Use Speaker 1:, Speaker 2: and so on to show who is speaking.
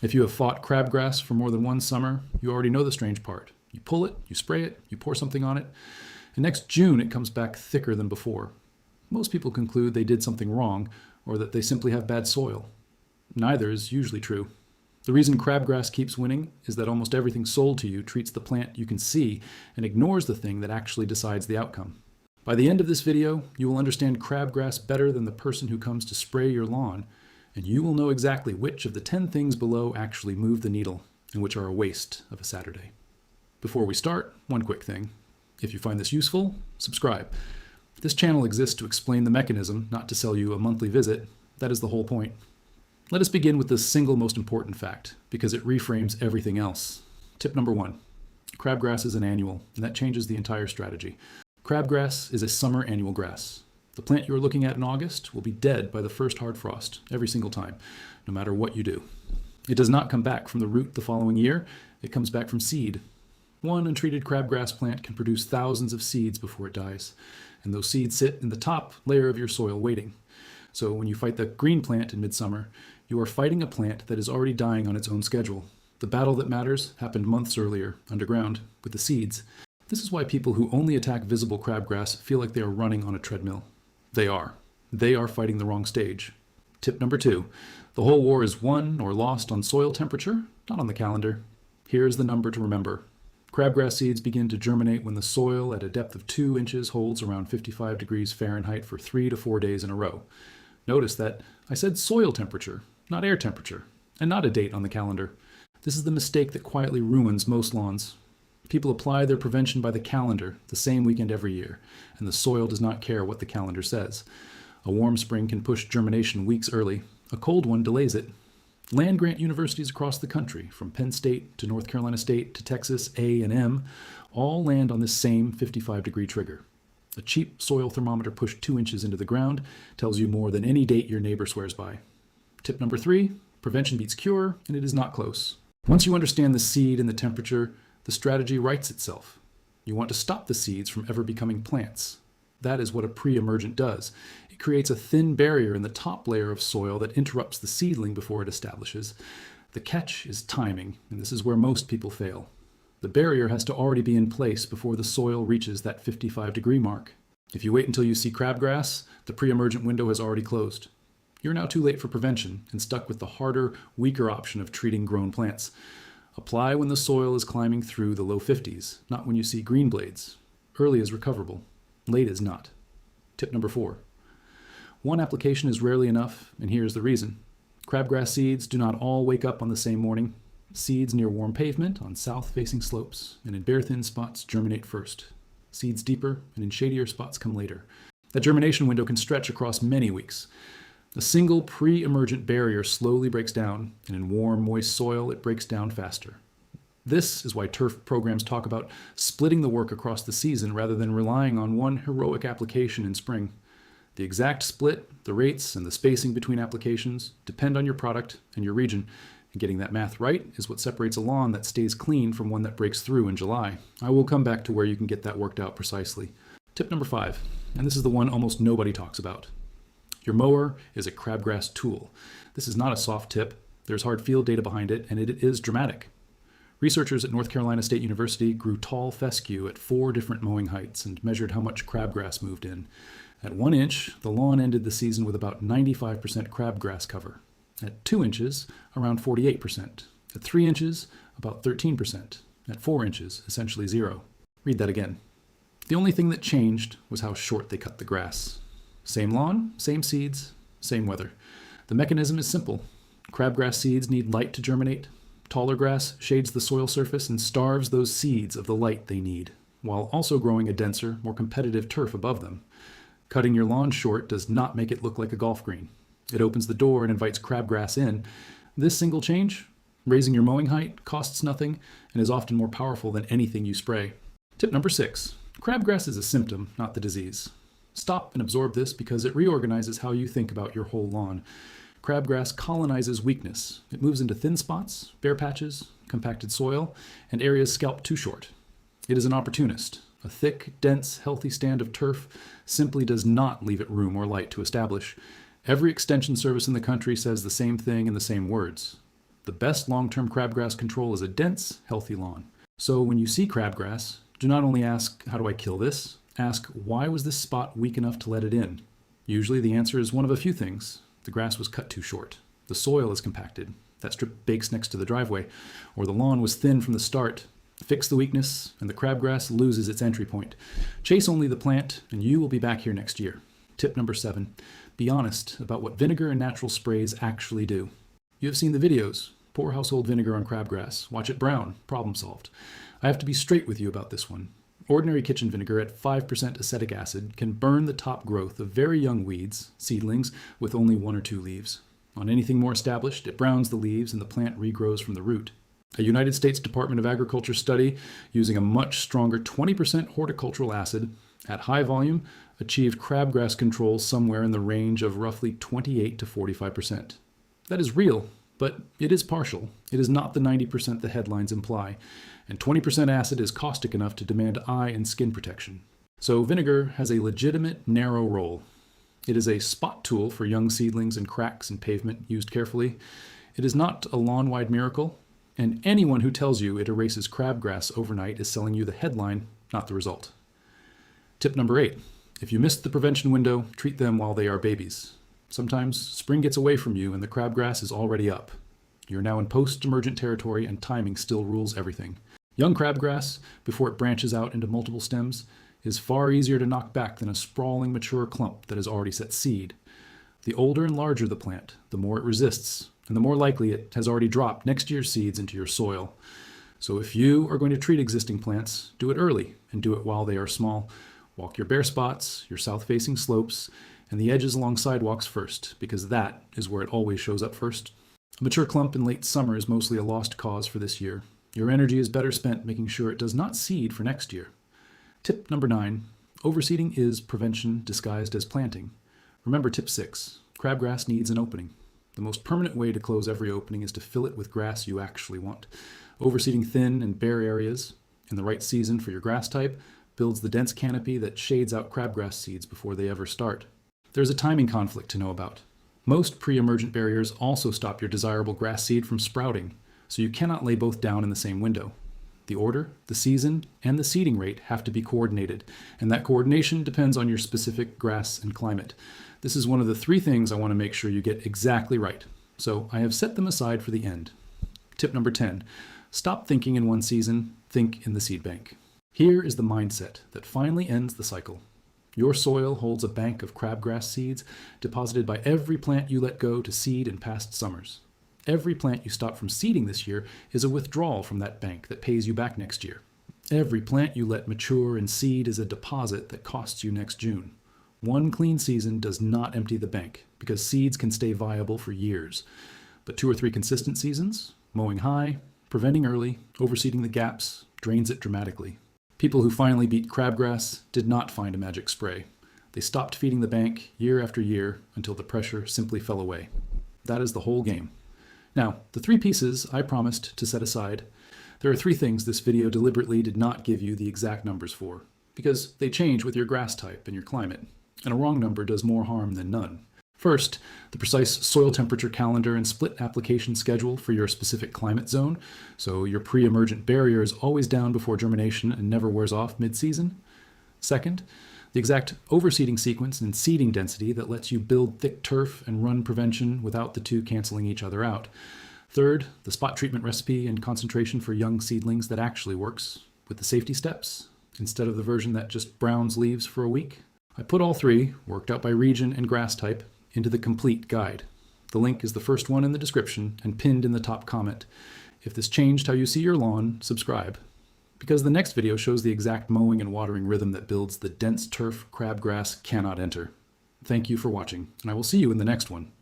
Speaker 1: If you have fought crabgrass for more than one summer, you already know the strange part. You pull it, you spray it, you pour something on it, and next June it comes back thicker than before. Most people conclude they did something wrong or that they simply have bad soil. Neither is usually true. The reason crabgrass keeps winning is that almost everything sold to you treats the plant you can see and ignores the thing that actually decides the outcome. By the end of this video, you will understand crabgrass better than the person who comes to spray your lawn, and you will know exactly which of the 10 things below actually move the needle and which are a waste of a Saturday. Before we start, one quick thing. If you find this useful, subscribe. This channel exists to explain the mechanism, not to sell you a monthly visit. That is the whole point. Let us begin with the single most important fact, because it reframes everything else. Tip number 1. Crabgrass is an annual, and that changes the entire strategy. Crabgrass is a summer annual grass. The plant you are looking at in August will be dead by the first hard frost, every single time, no matter what you do. It does not come back from the root the following year, it comes back from seed. One untreated crabgrass plant can produce thousands of seeds before it dies, and those seeds sit in the top layer of your soil waiting. So when you fight the green plant in midsummer, you are fighting a plant that is already dying on its own schedule. The battle that matters happened months earlier, underground, with the seeds. This is why people who only attack visible crabgrass feel like they are running on a treadmill. They are. They are fighting the wrong stage. Tip number 2. The whole war is won or lost on soil temperature, not on the calendar. Here is the number to remember. Crabgrass seeds begin to germinate when the soil at a depth of 2 inches holds around 55 degrees Fahrenheit for 3 to 4 days in a row. Notice that I said soil temperature, not air temperature, and not a date on the calendar. This is the mistake that quietly ruins most lawns. People apply their prevention by the calendar the same weekend every year, and the soil does not care what the calendar says. A warm spring can push germination weeks early. A cold one delays it. Land-grant universities across the country, from Penn State to North Carolina State to Texas A&M, all land on this same 55-degree trigger. A cheap soil thermometer pushed 2 inches into the ground tells you more than any date your neighbor swears by. Tip number 3, prevention beats cure, and it is not close. Once you understand the seed and the temperature, the strategy writes itself. You want to stop the seeds from ever becoming plants. That is what a pre-emergent does. It creates a thin barrier in the top layer of soil that interrupts the seedling before it establishes. The catch is timing, and this is where most people fail. The barrier has to already be in place before the soil reaches that 55-degree mark. If you wait until you see crabgrass, the pre-emergent window has already closed. You're now too late for prevention and stuck with the harder, weaker option of treating grown plants. Apply when the soil is climbing through the low 50s, not when you see green blades. Early is recoverable. Late is not. Tip number 4. One application is rarely enough, and here's the reason. Crabgrass seeds do not all wake up on the same morning. Seeds near warm pavement, on south-facing slopes, and in bare-thin spots germinate first. Seeds deeper and in shadier spots come later. That germination window can stretch across many weeks. A single pre-emergent barrier slowly breaks down, and in warm, moist soil it breaks down faster. This is why turf programs talk about splitting the work across the season rather than relying on one heroic application in spring. The exact split, the rates, and the spacing between applications depend on your product and your region, and getting that math right is what separates a lawn that stays clean from one that breaks through in July. I will come back to where you can get that worked out precisely. Tip number 5, and this is the one almost nobody talks about. Your mower is a crabgrass tool. This is not a soft tip. There's hard field data behind it, and it is dramatic. Researchers at North Carolina State University grew tall fescue at 4 different mowing heights and measured how much crabgrass moved in. At 1 inch, the lawn ended the season with about 95% crabgrass cover. At 2 inches, around 48%. At 3 inches, about 13%. At 4 inches, essentially 0. Read that again. The only thing that changed was how short they cut the grass. Same lawn, same seeds, same weather. The mechanism is simple. Crabgrass seeds need light to germinate. Taller grass shades the soil surface and starves those seeds of the light they need, while also growing a denser, more competitive turf above them. Cutting your lawn short does not make it look like a golf green. It opens the door and invites crabgrass in. This single change, raising your mowing height, costs nothing and is often more powerful than anything you spray. Tip number 6. Crabgrass is a symptom, not the disease. Stop and absorb this because it reorganizes how you think about your whole lawn. Crabgrass colonizes weakness. It moves into thin spots, bare patches, compacted soil, and areas scalped too short. It is an opportunist. A thick, dense, healthy stand of turf simply does not leave it room or light to establish. Every extension service in the country says the same thing in the same words. The best long-term crabgrass control is a dense, healthy lawn. So when you see crabgrass, do not only ask, how do I kill this? Ask, why was this spot weak enough to let it in? Usually the answer is one of a few things. The grass was cut too short. The soil is compacted. That strip bakes next to the driveway. Or the lawn was thin from the start. Fix the weakness, and the crabgrass loses its entry point. Chase only the plant, and you will be back here next year. Tip number 7, be honest about what vinegar and natural sprays actually do. You have seen the videos. Pour household vinegar on crabgrass. Watch it brown. Problem solved. I have to be straight with you about this one. Ordinary kitchen vinegar at 5% acetic acid can burn the top growth of very young weeds, seedlings, with only 1 or 2 leaves. On anything more established, it browns the leaves and the plant regrows from the root. A United States Department of Agriculture study using a much stronger 20% horticultural acid at high volume achieved crabgrass control somewhere in the range of roughly 28 to 45%. That is real, but it is partial. It is not the 90% the headlines imply, and 20% acid is caustic enough to demand eye and skin protection. So vinegar has a legitimate, narrow role. It is a spot tool for young seedlings and cracks in pavement used carefully. It is not a lawn-wide miracle, and anyone who tells you it erases crabgrass overnight is selling you the headline, not the result. Tip number 8, if you missed the prevention window, treat them while they are babies. Sometimes spring gets away from you and the crabgrass is already up. You're now in post-emergent territory and timing still rules everything. Young crabgrass, before it branches out into multiple stems, is far easier to knock back than a sprawling mature clump that has already set seed. The older and larger the plant, the more it resists, and the more likely it has already dropped next year's seeds into your soil. So if you are going to treat existing plants, do it early and do it while they are small. Walk your bare spots, your south-facing slopes, and the edges along sidewalks first, because that is where it always shows up first. A mature clump in late summer is mostly a lost cause for this year. Your energy is better spent making sure it does not seed for next year. Tip number 9, overseeding is prevention disguised as planting. Remember tip 6, crabgrass needs an opening. The most permanent way to close every opening is to fill it with grass you actually want. Overseeding thin and bare areas in the right season for your grass type builds the dense canopy that shades out crabgrass seeds before they ever start. There's a timing conflict to know about. Most pre-emergent barriers also stop your desirable grass seed from sprouting, so you cannot lay both down in the same window. The order, the season, and the seeding rate have to be coordinated, and that coordination depends on your specific grass and climate. This is one of the 3 things I want to make sure you get exactly right, so I have set them aside for the end. Tip number 10, stop thinking in one season, think in the seed bank. Here is the mindset that finally ends the cycle. Your soil holds a bank of crabgrass seeds deposited by every plant you let go to seed in past summers. Every plant you stop from seeding this year is a withdrawal from that bank that pays you back next year. Every plant you let mature and seed is a deposit that costs you next June. One clean season does not empty the bank because seeds can stay viable for years. But 2 or 3 consistent seasons, mowing high, preventing early, overseeding the gaps, drains it dramatically. People who finally beat crabgrass did not find a magic spray. They stopped feeding the bank year after year until the pressure simply fell away. That is the whole game. Now, the 3 pieces I promised to set aside. There are 3 things this video deliberately did not give you the exact numbers for, because they change with your grass type and your climate, and a wrong number does more harm than none. First, the precise soil temperature calendar and split application schedule for your specific climate zone, so your pre-emergent barrier is always down before germination and never wears off mid-season. Second, the exact overseeding sequence and seeding density that lets you build thick turf and run prevention without the 2 canceling each other out. Third, the spot treatment recipe and concentration for young seedlings that actually works, with the safety steps, instead of the version that just browns leaves for a week. I put all 3, worked out by region and grass type, into the complete guide. The link is the first one in the description and pinned in the top comment. If this changed how you see your lawn, subscribe. Because the next video shows the exact mowing and watering rhythm that builds the dense turf crabgrass cannot enter. Thank you for watching, and I will see you in the next one.